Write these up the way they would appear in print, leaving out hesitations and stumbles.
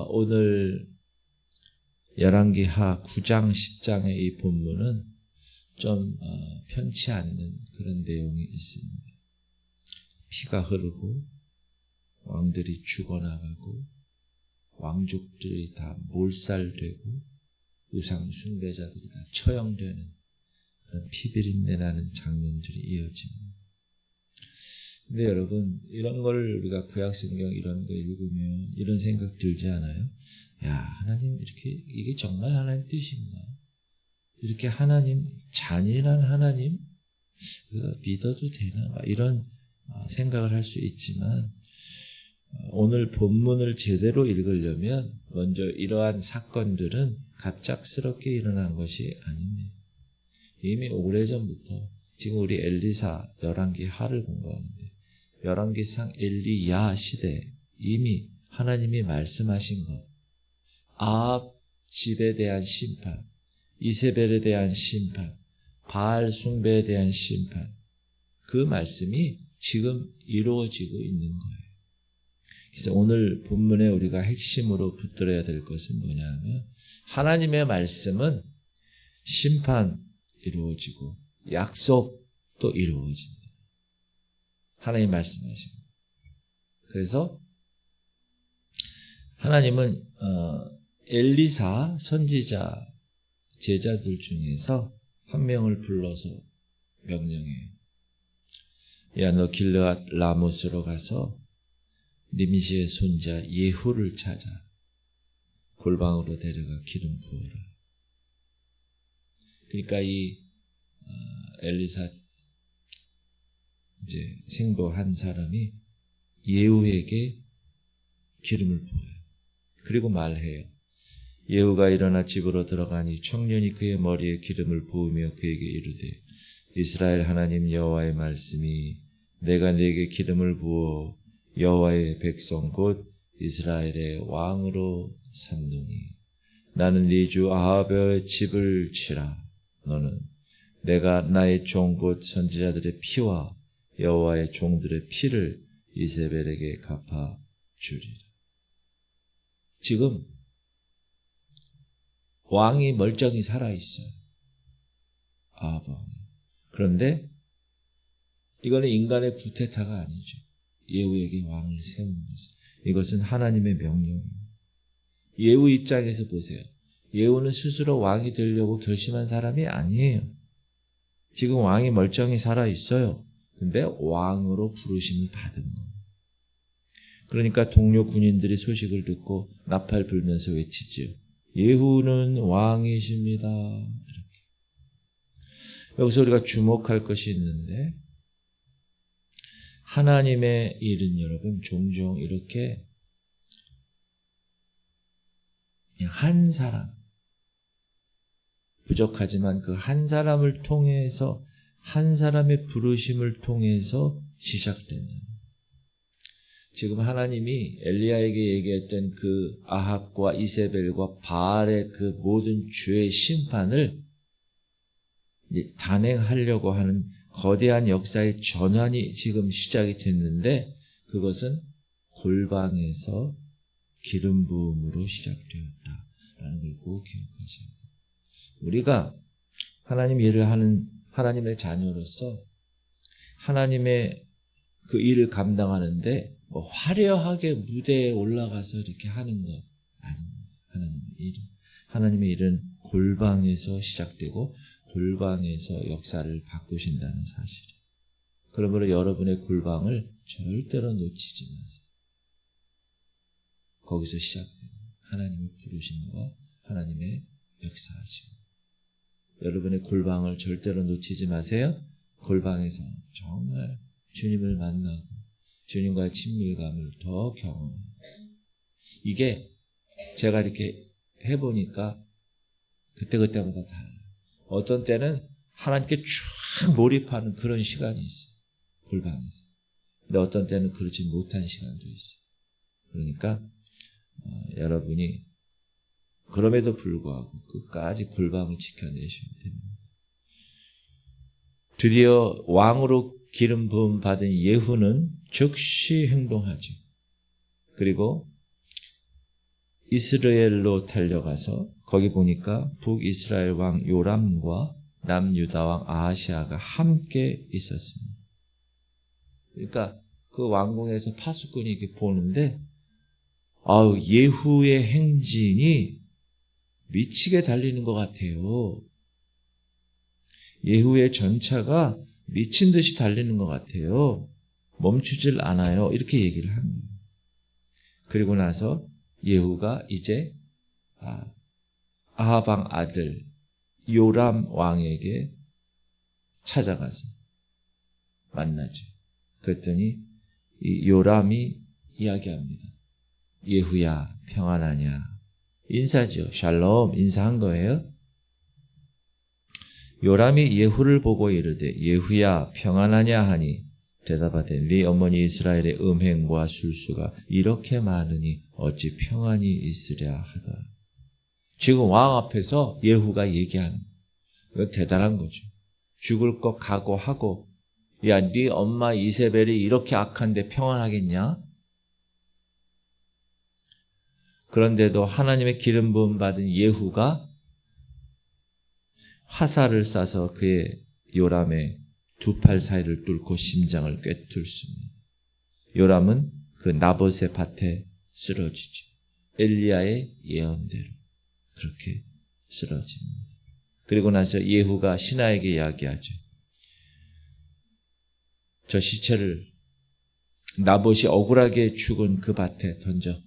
오늘 열왕기하 9장 10장의 이 본문은 좀 편치 않는 그런 내용이 있습니다. 피가 흐르고 왕들이 죽어나가고 왕족들이 다 몰살되고 우상 숭배자들이 다 처형되는 그런 피비린내 나는 장면들이 이어집니다. 근데 여러분, 이런 걸 우리가 구약성경 이런 거 읽으면 이런 생각 들지 않아요? 야, 하나님 이게 정말 하나님 뜻인가? 이렇게 하나님, 잔인한 하나님 우리가 믿어도 되나? 이런 생각을 할 수 있지만, 오늘 본문을 제대로 읽으려면 먼저 이러한 사건들은 갑작스럽게 일어난 것이 아닙니다. 이미 오래전부터, 지금 우리 엘리사 열왕기하를 공부하는데 열왕기상 엘리야 시대 이미 하나님이 말씀하신 것, 아합 집에 대한 심판, 이세벨에 대한 심판, 바알 숭배에 대한 심판, 그 말씀이 지금 이루어지고 있는 거예요. 그래서 오늘 본문에 우리가 핵심으로 붙들어야 될 것은 뭐냐면, 하나님의 말씀은 심판 이루어지고 약속도 이루어집니다. 하나님 말씀하신 거. 그래서 하나님은 엘리사 선지자 제자들 중에서 한 명을 불러서 명령해요. 야, 너 길르앗 라모스로 가서 님시의 손자 예후를 찾아 골방으로 데려가 기름 부어라. 그러니까 이 엘리사 이제 생도한 사람이 예후에게 기름을 부어요. 그리고 말해요. 예후가 일어나 집으로 들어가니 청년이 그의 머리에 기름을 부으며 그에게 이르되, 이스라엘 하나님 여호와의 말씀이 내가 네게 기름을 부어 여호와의 백성 곧 이스라엘의 왕으로 삼느니 나는 네 주 아합의 집을 치라. 너는 내가 나의 종 곧 선지자들의 피와 여호와의 종들의 피를 이세벨에게 갚아 주리라. 지금 왕이 멀쩡히 살아있어요. 아합 왕이. 그런데 이거는 인간의 구테타가 아니죠. 예후에게 왕을 세우는 것은. 이것은 하나님의 명령입니다. 예후 입장에서 보세요. 예후는 스스로 왕이 되려고 결심한 사람이 아니에요. 지금 왕이 멀쩡히 살아있어요. 근데 왕으로 부르심을 받은 거예요. 그러니까 동료 군인들이 소식을 듣고 나팔 불면서 외치지요. 예후는 왕이십니다. 이렇게. 여기서 우리가 주목할 것이 있는데, 하나님의 일은 여러분 종종 이렇게 그냥 한 사람, 부족하지만 그 한 사람을 통해서, 한 사람의 부르심을 통해서 시작되는, 지금 하나님이 엘리야에게 얘기했던 그 아합과 이세벨과 바알의 그 모든 죄의 심판을 단행하려고 하는 거대한 역사의 전환이 지금 시작이 됐는데, 그것은 골방에서 기름 부음으로 시작되었다라는 걸 꼭 기억하셔야 돼요. 우리가 하나님 일을 하는 하나님의 자녀로서 하나님의 그 일을 감당하는데 화려하게 무대에 올라가서 이렇게 하는 것 아닙니다. 하나님의 일은 골방에서 시작되고 골방에서 역사를 바꾸신다는 사실이에요. 그러므로 여러분의 골방을 절대로 놓치지 마세요. 거기서 시작되는 하나님의 부르심과 하나님의 역사하심. 여러분의 골방을 절대로 놓치지 마세요. 골방에서 정말 주님을 만나고 주님과의 친밀감을 더 경험해요. 이게 제가 이렇게 해보니까 그때그때마다 달라요. 어떤 때는 하나님께 쫙 몰입하는 그런 시간이 있어요. 골방에서. 근데 어떤 때는 그렇지 못한 시간도 있어요. 그러니까 여러분이 그럼에도 불구하고 끝까지 골방을 지켜내셔야 됩니다. 드디어 왕으로 기름 부음 받은 예후는 즉시 행동하죠. 그리고 이스라엘로 달려가서 거기 보니까 북이스라엘 왕 요람과 남유다 왕 아하시아가 함께 있었습니다. 그러니까 그 왕궁에서 파수꾼이 이렇게 보는데 예후의 행진이 미치게 달리는 것 같아요. 예후의 전차가 미친 듯이 달리는 것 같아요. 멈추질 않아요. 이렇게 얘기를 한 거예요. 그리고 나서 예후가 이제 아합 아들 요람 왕에게 찾아가서 만나죠. 그랬더니 이 요람이 이야기합니다. 예후야, 평안하냐? 인사죠. 샬롬, 인사한 거예요. 요람이 예후를 보고 이르되 예후야, 평안하냐 하니 대답하되 네 어머니 이스라엘의 음행과 술수가 이렇게 많으니 어찌 평안이 있으랴 하더라. 지금 왕 앞에서 예후가 얘기하는 거예요. 대단한 거죠. 죽을 것 각오하고 야, 네 엄마 이세벨이 이렇게 악한데 평안하겠냐? 그런데도 하나님의 기름 부음 받은 예후가 화살을 쏴서 그의 요람의 두 팔 사이를 뚫고 심장을 꿰뚫습니다. 요람은 그 나봇의 밭에 쓰러지죠. 엘리야의 예언대로 그렇게 쓰러집니다. 그리고 나서 예후가 신하에게 이야기하죠. 저 시체를 나봇이 억울하게 죽은 그 밭에 던져.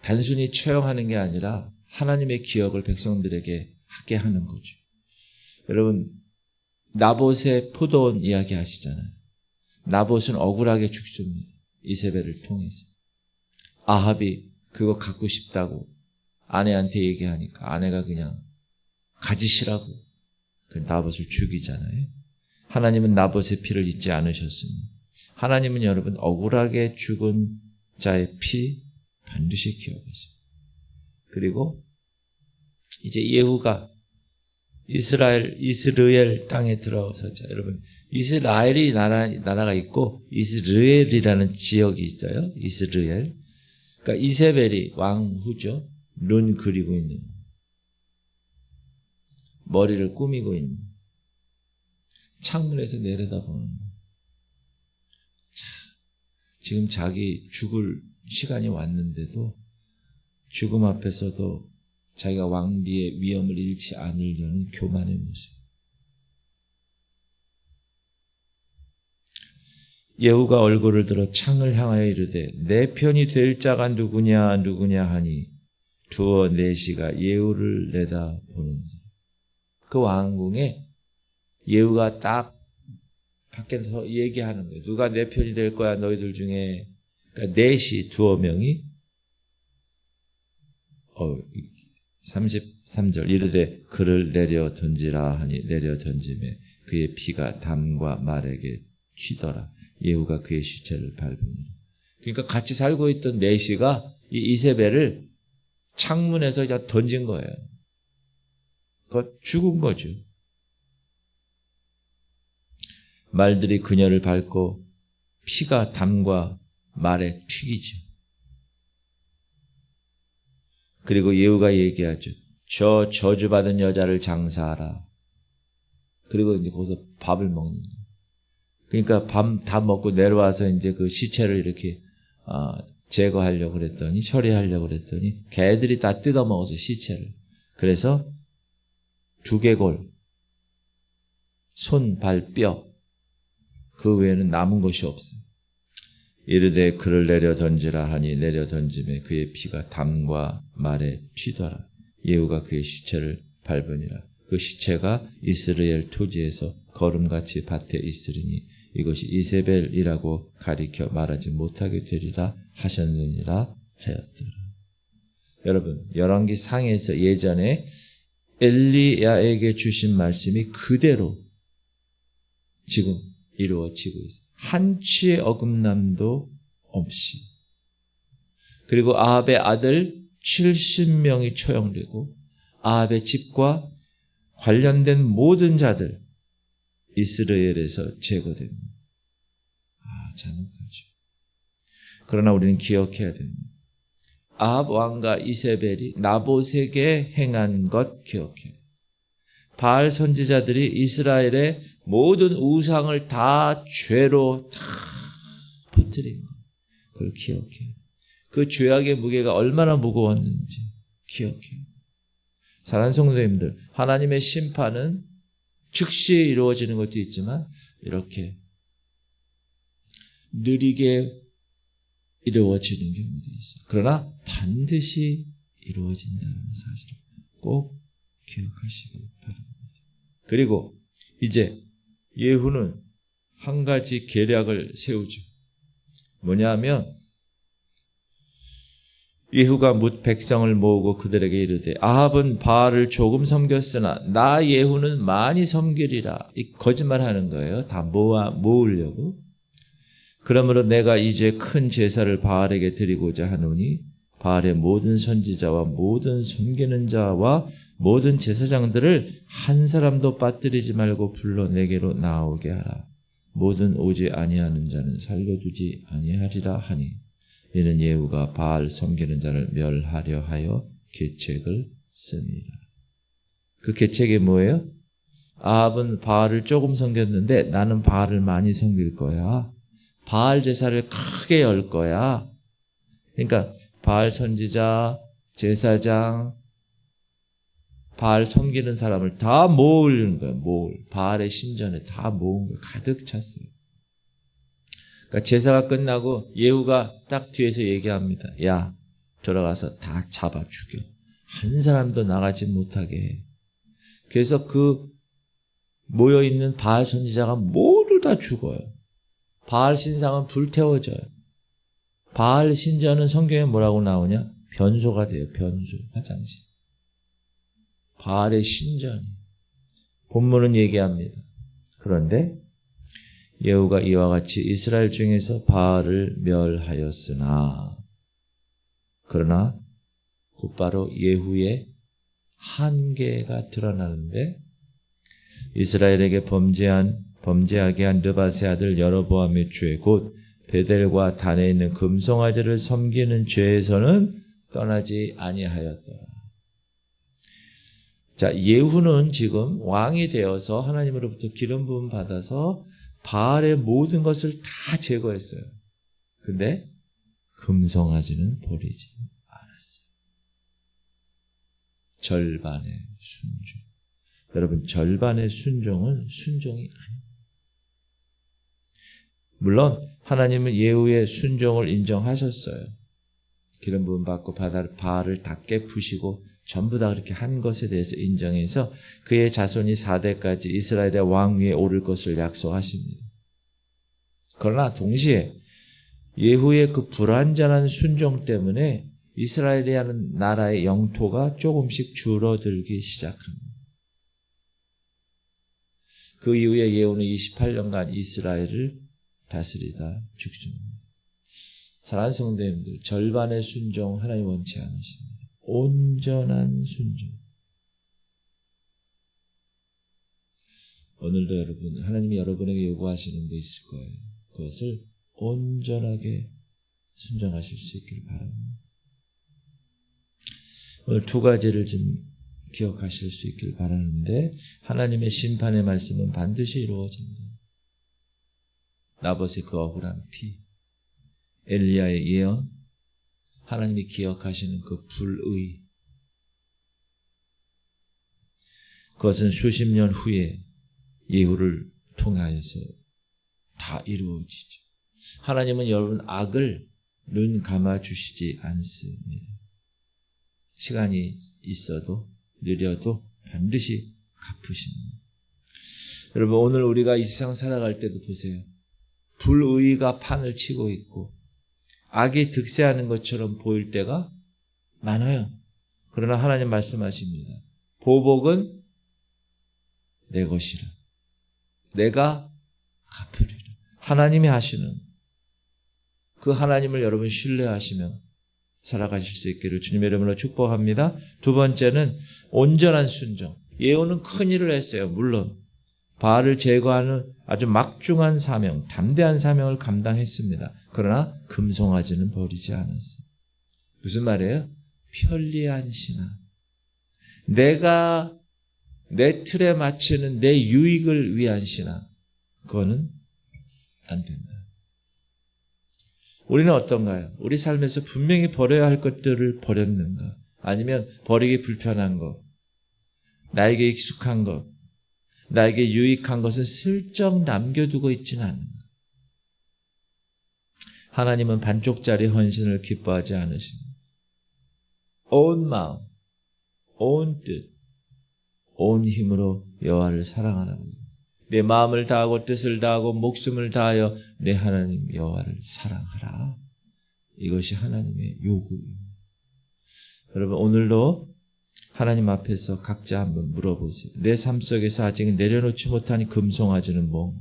단순히 처형하는 게 아니라 하나님의 기억을 백성들에게 하게 하는 거죠. 여러분, 나봇의 포도원 이야기 하시잖아요. 나봇은 억울하게 죽습니다. 이세벨을 통해서. 아합이 그거 갖고 싶다고 아내한테 얘기하니까 아내가 그냥 가지시라고 그 나봇을 죽이잖아요. 하나님은 나봇의 피를 잊지 않으셨습니다. 하나님은 여러분 억울하게 죽은 자의 피 반드시 기억하십니다. 그리고 이제 예후가 이스라엘 땅에 들어서자. 여러분, 이스라엘이 나라가 있고 이스라엘이라는 지역이 있어요. 이스라엘. 그러니까 이세벨이 왕후죠. 눈 그리고 있는, 머리를 꾸미고 있는, 창문에서 내려다보는. 지금 자기 죽을 시간이 왔는데도 죽음 앞에서도 자기가 왕비의 위엄을 잃지 않으려는 교만의 모습. 예후가 얼굴을 들어 창을 향하여 이르되 내 편이 될 자가 누구냐 하니 두어 넷이가 예후를 내다보는지. 그 왕궁에 예후가 딱 밖에서 얘기하는 거예요. 누가 내 편이 될 거야 너희들 중에. 그러니까 넷이 두어 명이 33절 이르되 그를 내려 던지라 하니 내려 던짐에 그의 피가 담과 말에게 튀더라. 예후가 그의 시체를 밟으니라. 그러니까 같이 살고 있던 넷이가 이 이세벨을 창문에서 이제 던진 거예요. 그거 죽은 거죠. 말들이 그녀를 밟고 피가 담과 말에 튀기죠. 그리고 예후가 얘기하죠. 저 저주받은 여자를 장사하라. 그리고 이제 거기서 밥을 먹는 거예요. 그러니까 밥 다 먹고 내려와서 이제 그 시체를 이렇게 제거하려고 그랬더니, 처리하려고 그랬더니 개들이 다 뜯어먹어서 시체를. 그래서 두개골, 손, 발, 뼈, 그 외에는 남은 것이 없어요. 이르되 그를 내려 던지라 하니 내려 던짐에 그의 피가 담과 말에 튀더라. 예후가 그의 시체를 밟으니라. 그 시체가 이스라엘 토지에서 거름같이 밭에 있으리니 이것이 이세벨이라고 가리켜 말하지 못하게 되리라 하셨느니라 하였더라. 여러분, 열왕기 상에서 예전에 엘리야에게 주신 말씀이 그대로 지금 이루어지고 있어요. 한치의 어긋남도 없이. 그리고 아합의 아들 70명이 처형되고 아합의 집과 관련된 모든 자들 이스라엘에서 제거됩니다. 잔혹하죠. 그러나 우리는 기억해야 됩니다. 아합 왕과 이세벨이 나봇에게 행한 것 기억해요. 바알 선지자들이 이스라엘의 모든 우상을 다 죄로 다 퍼뜨린 것, 그걸 기억해요. 그 죄악의 무게가 얼마나 무거웠는지 기억해요. 사랑하는 성도님들, 하나님의 심판은 즉시 이루어지는 것도 있지만 이렇게 느리게 이루어지는 경우도 있어요. 그러나 반드시 이루어진다는 사실을 꼭 기억하시길 바랍니다. 그리고 이제 예후는 한 가지 계략을 세우죠. 뭐냐면 예후가 뭇 백성을 모으고 그들에게 이르되 아합은 바알을 조금 섬겼으나 나 예후는 많이 섬기리라. 이 거짓말하는 거예요. 다 모으려고. 그러므로 내가 이제 큰 제사를 바알에게 드리고자 하노니 바알의 모든 선지자와 모든 섬기는 자와 모든 제사장들을 한 사람도 빠뜨리지 말고 불러 내게로 나오게 하라. 모든 오지 아니하는 자는 살려두지 아니하리라 하니 이는 예후가 바알 섬기는 자를 멸하려 하여 계책을 쓰니라. 그 계책이 뭐예요? 아합은 바알을 조금 섬겼는데 나는 바알을 많이 섬길 거야. 바알 제사를 크게 열 거야. 그러니까 바알 선지자, 제사장, 바알 섬기는 사람을 다 모으는 거예요. 바알의 신전에 다 모은 거예요. 가득 찼어요. 그러니까 제사가 끝나고 예후가 딱 뒤에서 얘기합니다. 야, 들어가서 다 잡아 죽여. 한 사람도 나가지 못하게 해. 그래서 그 모여있는 바알 선지자가 모두 다 죽어요. 바알 신상은 불태워져요. 바알 신전은 성경에 뭐라고 나오냐? 변소가 돼요. 변소, 화장실. 바알의 신전이. 본문은 얘기합니다. 그런데 예후가 이와 같이 이스라엘 중에서 바알을 멸하였으나 그러나 곧바로 예후의 한계가 드러나는데 이스라엘에게 범죄하게 한 느밧의 아들 여로보암의 죄 곧 베델과 단에 있는 금송아지를 섬기는 죄에서는 떠나지 아니하였더라. 자, 예후는 지금 왕이 되어서 하나님으로부터 기름 부음 받아서 바알의 모든 것을 다 제거했어요. 근데 금송아지는 버리지 않았어요. 절반의 순종. 여러분, 절반의 순종은 순종이 아닙니다. 물론 하나님은 예후의 순종을 인정하셨어요. 기름 부음 받고 바알을 다 깨부시고 전부 다 그렇게 한 것에 대해서 인정해서 그의 자손이 4대까지 이스라엘의 왕 위에 오를 것을 약속하십니다. 그러나 동시에 예후의 그 불완전한 순종 때문에 이스라엘이라는 나라의 영토가 조금씩 줄어들기 시작합니다. 그 이후에 예후는 28년간 이스라엘을 다스리다 죽습니다. 사랑하는 성도님들, 절반의 순종 하나님 원치 않으십니다. 온전한 순종. 오늘도 여러분, 하나님이 여러분에게 요구하시는 게 있을 거예요. 그것을 온전하게 순종하실 수 있길 바랍니다. 오늘 두 가지를 좀 기억하실 수 있길 바라는데 하나님의 심판의 말씀은 반드시 이루어진다. 나봇의 그 억울한 피, 엘리야의 예언, 하나님이 기억하시는 그 불의, 그것은 수십 년 후에 예후를 통하여서 다 이루어지죠. 하나님은 여러분 악을 눈 감아주시지 않습니다. 시간이 있어도 느려도 반드시 갚으십니다. 여러분, 오늘 우리가 이 세상 살아갈 때도 보세요. 불의가 판을 치고 있고 악이 득세하는 것처럼 보일 때가 많아요. 그러나 하나님 말씀하십니다. 보복은 내 것이라. 내가 갚으리라. 하나님이 하시는 그 하나님을 여러분 신뢰하시며 살아가실 수 있기를 주님의 이름으로 축복합니다. 두 번째는 온전한 순종. 예후는 큰 일을 했어요. 물론 바알을 제거하는 아주 막중한 사명, 담대한 사명을 감당했습니다. 그러나 금송아지는 버리지 않았어요. 무슨 말이에요? 편리한 신앙. 내가 내 틀에 맞추는 내 유익을 위한 신앙. 그거는 안 된다. 우리는 어떤가요? 우리 삶에서 분명히 버려야 할 것들을 버렸는가? 아니면 버리기 불편한 것, 나에게 익숙한 것, 나에게 유익한 것은 슬쩍 남겨두고 있지는 않는가? 하나님은 반쪽짜리 헌신을 기뻐하지 않으십니다. 온 마음, 온 뜻, 온 힘으로 여호와를 사랑하라고. 내 마음을 다하고 뜻을 다하고 목숨을 다하여 내 하나님 여호와를 사랑하라. 이것이 하나님의 요구입니다. 여러분, 오늘도 하나님 앞에서 각자 한번 물어보세요. 내 삶 속에서 아직 내려놓지 못한 금송아지는 뭔가?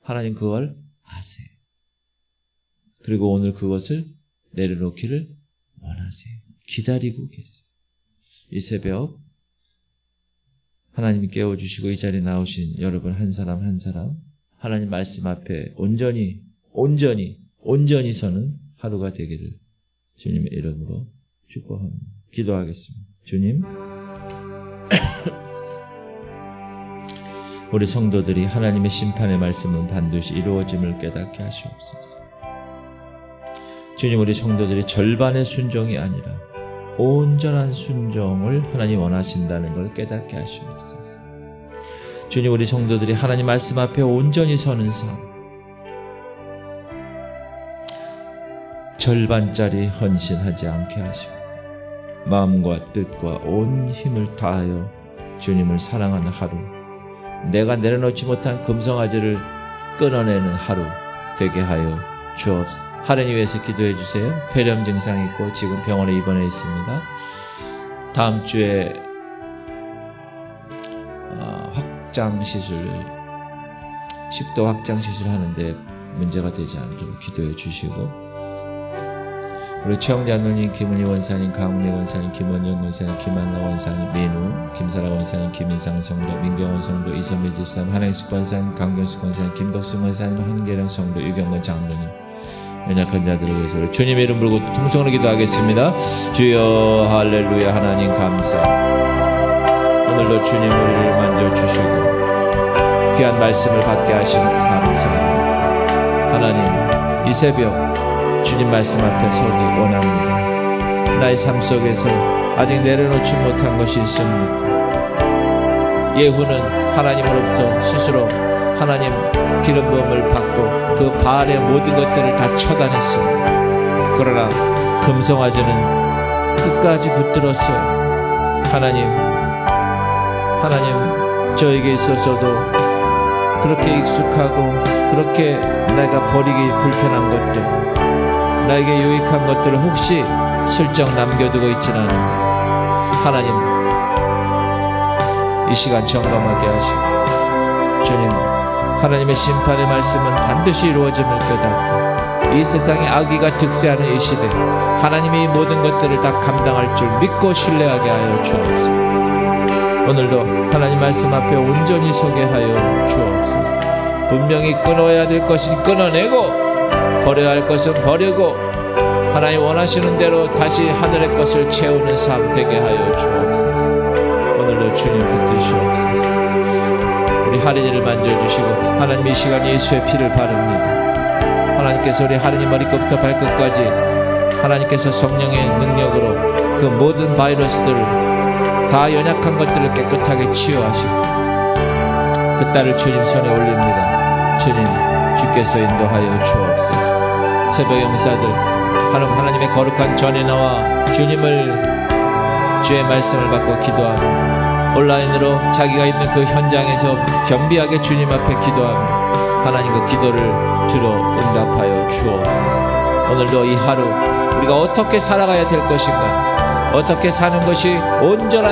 하나님 그걸 아세요. 그리고 오늘 그것을 내려놓기를 원하세요. 기다리고 계세요. 이 새벽 하나님이 깨워주시고 이 자리에 나오신 여러분 한 사람 한 사람 하나님 말씀 앞에 온전히 서는 하루가 되기를 주님의 이름으로 축복합니다. 기도하겠습니다. 주님, 우리 성도들이 하나님의 심판의 말씀은 반드시 이루어짐을 깨닫게 하시옵소서. 주님, 우리 성도들이 절반의 순종이 아니라 온전한 순종을 하나님 원하신다는 걸 깨닫게 하시옵소서. 주님, 우리 성도들이 하나님 말씀 앞에 온전히 서는 삶, 절반짜리 헌신하지 않게 하시고 마음과 뜻과 온 힘을 다하여 주님을 사랑하는 하루, 내가 내려놓지 못한 금송아지를 끊어내는 하루 되게 하여 주옵소서. 하루니 위해서 기도해 주세요. 폐렴 증상이 있고 지금 병원에 입원해 있습니다. 다음 주에 식도 확장 시술 하는데 문제가 되지 않도록 기도해 주시고, 우리 최영자누님, 김은희 원사님, 강은혜 원사님, 김원영 원사님, 김한나 원사님, 민우, 김사라 원사님, 김인상 성도, 민경원 성도, 이선배 집사님, 한행숙 원사님, 강경숙 원사님, 김덕순 원사님, 한계령 성도, 유경건 장로님, 연약한 자들을 위해서 우리 주님의 이름 부르고 통성으로 기도하겠습니다. 주여 할렐루야. 하나님 감사. 오늘도 주님 우리를 만져주시고 귀한 말씀을 받게 하시니 감사합니다. 하나님, 이 새벽 주님 말씀 앞에 서기 원합니다. 나의 삶 속에서 아직 내려놓지 못한 것이 있습니까? 예후는 하나님으로부터 스스로 하나님 기름 부음을 받고 그 바알의 모든 것들을 다 처단했습니다. 그러나 금송아지는 끝까지 붙들었어요. 하나님 저에게 있어서도 그렇게 익숙하고 그렇게 내가 버리기 불편한 것들, 나에게 유익한 것들을 혹시 슬쩍 남겨두고 있지는 않은가? 하나님, 이 시간 점검하게 하시고 주님, 하나님의 심판의 말씀은 반드시 이루어짐을 깨닫고 이 세상에 악의가 득세하는 이 시대, 하나님이 이 모든 것들을 다 감당할 줄 믿고 신뢰하게 하여 주옵소서. 오늘도 하나님 말씀 앞에 온전히 서게 하여 주옵소서. 분명히 끊어야 될 것은 끊어내고 버려야 할 것은 버리고 하나님 원하시는 대로 다시 하늘의 것을 채우는 삶 되게 하여 주옵소서. 오늘도 주님 붙드시옵소서. 우리 하린이를 만져주시고 하나님 이 시간 예수의 피를 바릅니다. 하나님께서 우리 하린이 머리끝부터 발끝까지 하나님께서 성령의 능력으로 그 모든 바이러스들을 다 연약한 것들을 깨끗하게 치유하시고 그 딸을 주님 손에 올립니다. 주님, 주께서 인도하여 주옵소서. 새벽 영사들 하나님의 거룩한 전에 나와 주님을 주의 말씀을 받고 기도합니다. 온라인으로 자기가 있는 그 현장에서 겸비하게 주님 앞에 기도합니다. 하나님 그 기도를 들어 응답하여 주옵소서. 오늘도 이 하루 우리가 어떻게 살아가야 될 것인가, 어떻게 사는 것이 온전한